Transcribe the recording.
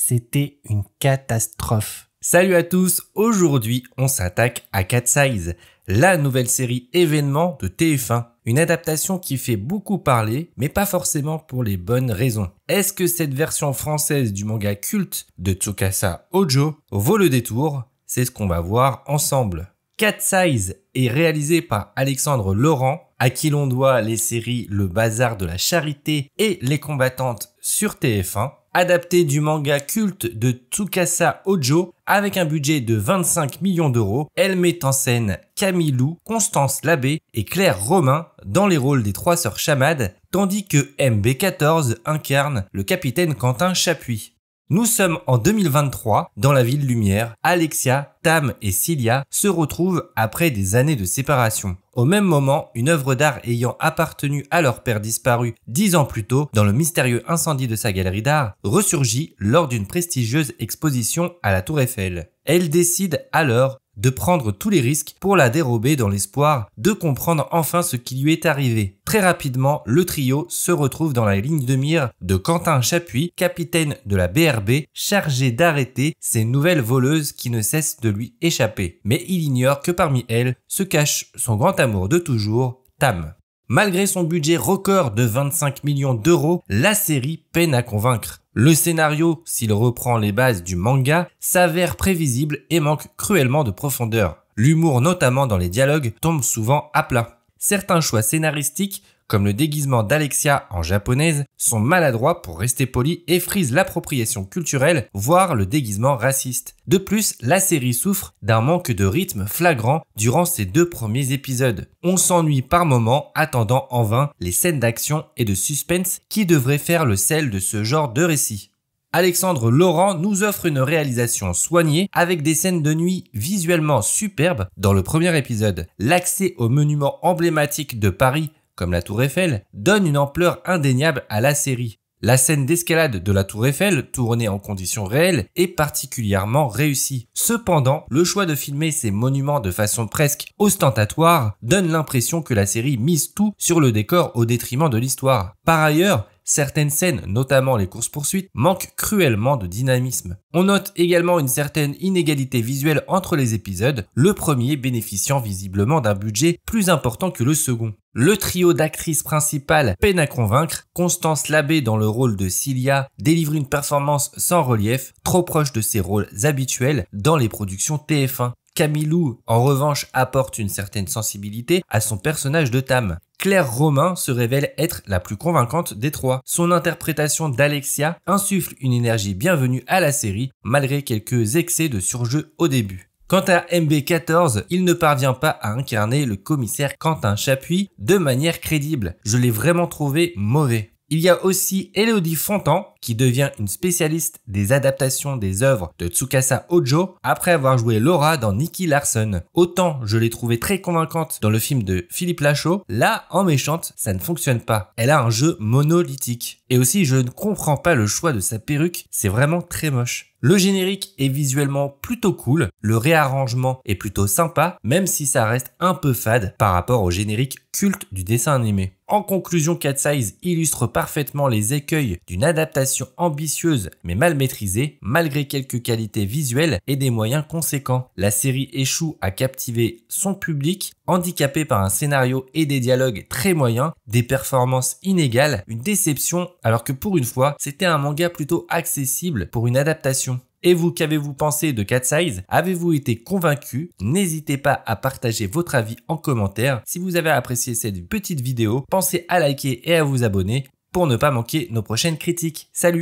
c'était une catastrophe. Salut à tous, aujourd'hui on s'attaque à Cat's Eyes, la nouvelle série événement de TF1. Une adaptation qui fait beaucoup parler, mais pas forcément pour les bonnes raisons. Est-ce que cette version française du manga culte de Tsukasa Ojo vaut le détour? C'est ce qu'on va voir ensemble. Cat's Eyes est réalisé par Alexandre Laurent, à qui l'on doit les séries Le Bazar de la Charité et Les Combattantes sur TF1, adapté du manga culte de Tsukasa Ojo avec un budget de 25 millions d'euros. Elle met en scène Camille Lou, Constance Labbé et Claire Romain dans les rôles des trois sœurs Chamad, tandis que MB14 incarne le capitaine Quentin Chapuis. Nous sommes en 2023, dans la ville lumière. Alexia, Tam et Cilia se retrouvent après des années de séparation. Au même moment, une œuvre d'art ayant appartenu à leur père disparu 10 ans plus tôt dans le mystérieux incendie de sa galerie d'art ressurgit lors d'une prestigieuse exposition à la Tour Eiffel. Elle décide alors de prendre tous les risques pour la dérober dans l'espoir de comprendre enfin ce qui lui est arrivé. Très rapidement, le trio se retrouve dans la ligne de mire de Quentin Chapuis, capitaine de la BRB, chargé d'arrêter ces nouvelles voleuses qui ne cessent de lui échapper. Mais il ignore que parmi elles se cache son grand amour de toujours, Tam. Malgré son budget record de 25 millions d'euros, la série peine à convaincre. Le scénario, s'il reprend les bases du manga, s'avère prévisible et manque cruellement de profondeur. L'humour, notamment dans les dialogues, tombe souvent à plat. Certains choix scénaristiques, comme le déguisement d'Alexia en japonaise, sont maladroits pour rester poli et frisent l'appropriation culturelle, voire le déguisement raciste. De plus, la série souffre d'un manque de rythme flagrant durant ses 2 premiers épisodes. On s'ennuie par moments, attendant en vain les scènes d'action et de suspense qui devraient faire le sel de ce genre de récit. Alexandre Laurent nous offre une réalisation soignée avec des scènes de nuit visuellement superbes dans le premier épisode. L'accès aux monuments emblématiques de Paris, comme la Tour Eiffel, donne une ampleur indéniable à la série. La scène d'escalade de la Tour Eiffel, tournée en conditions réelles, est particulièrement réussie. Cependant, le choix de filmer ces monuments de façon presque ostentatoire donne l'impression que la série mise tout sur le décor au détriment de l'histoire. Par ailleurs, certaines scènes, notamment les courses-poursuites, manquent cruellement de dynamisme. On note également une certaine inégalité visuelle entre les épisodes, le premier bénéficiant visiblement d'un budget plus important que le second. Le trio d'actrices principales peine à convaincre. Constance Labbé dans le rôle de Cilia délivre une performance sans relief, trop proche de ses rôles habituels dans les productions TF1. Camille Lou, en revanche, apporte une certaine sensibilité à son personnage de Tam. Claire Romain se révèle être la plus convaincante des trois. Son interprétation d'Alexia insuffle une énergie bienvenue à la série, malgré quelques excès de surjeu au début. Quant à MB14, il ne parvient pas à incarner le commissaire Quentin Chapuis de manière crédible. Je l'ai vraiment trouvé mauvais. Il y a aussi Élodie Fontan, qui devient une spécialiste des adaptations des œuvres de Tsukasa Ojo après avoir joué Laura dans Nicky Larson. Autant je l'ai trouvée très convaincante dans le film de Philippe Lachaud, là, en méchante, ça ne fonctionne pas. Elle a un jeu monolithique. Et aussi, je ne comprends pas le choix de sa perruque, c'est vraiment très moche. Le générique est visuellement plutôt cool, le réarrangement est plutôt sympa, même si ça reste un peu fade par rapport au générique culte du dessin animé. En conclusion, Cat's Eyes illustre parfaitement les écueils d'une adaptation ambitieuse mais mal maîtrisée, malgré quelques qualités visuelles et des moyens conséquents. La série échoue à captiver son public, handicapé par un scénario et des dialogues très moyens, des performances inégales, une déception, alors que pour une fois, c'était un manga plutôt accessible pour une adaptation. Et vous, qu'avez-vous pensé de Cat's Eyes? Avez-vous été convaincu? N'hésitez pas à partager votre avis en commentaire. Si vous avez apprécié cette petite vidéo, pensez à liker et à vous abonner pour ne pas manquer nos prochaines critiques. Salut!